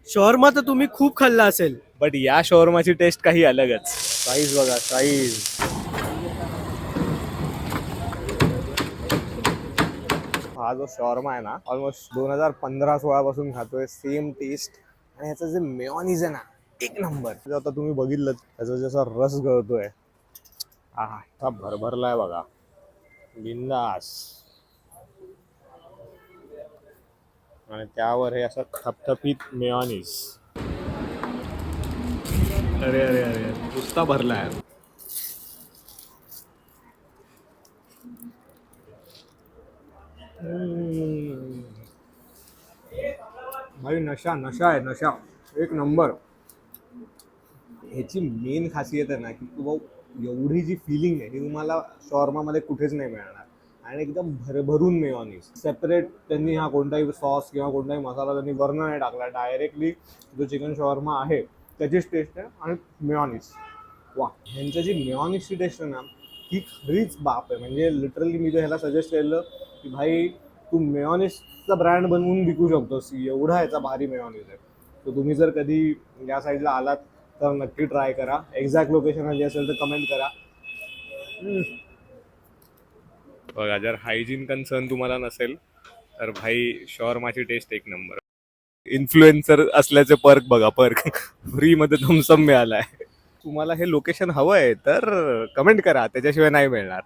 Shawarma तर तुम्ही खूप खाल्ला असेल. बट या शॉर्माची टेस्ट काही अलगच. साईज बघा, साईज. हा जो शॉर्मा आहे ना, ऑलमोस्ट 2015-16 पासून खातोय, सेम टेस्ट. आणि ह्याचं जे मेयोनीज आहे ना, एक नंबर. आता तुम्ही बघितलं त्याचा जसा रस गळतोय, हा भरभरलाय बघा, बिंदास. आणि त्यावर हे असं थपथपीत मेयोनीज. अरे अरे अरे, नुसता भरलाय. भाई नशा नशा आहे, नशा एक नंबर. ह्याची मेन खासियत आहे ना की भाऊ, एवढी जी फिलिंग आहे ती तुम्हाला शॉर्मामध्ये कुठेच नाही मिळणार. आणि एकदम भरभरून मेयोनीज सेपरेट. त्यांनी हा कोणताही सॉस किंवा कोणताही मसाला त्यांनी वरण नाही टाकला, डायरेक्टली जो चिकन शॉर्मा आहे त्याचीच टेस्ट आहे. आणि मेयोनीज, वा. ह्यांची जी मेयोनीजची टेस्ट आहे ना, ही खरीच बाप आहे. म्हणजे लिटरली मी ह्याला सजेस्ट केलं की भाई, तू मेयोनीजचा ब्रँड बनवून विकू शकतोस, एवढा ह्याचा भारी मेयोनीज आहे. तर तुम्ही जर कधी या साईडला आलात तर नक्की ट्राय करा. एक्झॅक्ट लोकेशन हवी असेल तर कमेंट करा. बघा, जर हायजीन कन्सर्न तुम्हाला नसेल तर भाई शॉर्माची टेस्ट एक नंबर. इन्फ्लुएन्सर असल्याचे पर्क बघा, पर्क. फ्री मध्ये थम्सअप मिळालाय. तुम्हाला हे लोकेशन हवं आहे तर कमेंट करा, त्याच्याशिवाय नाही मिळणार.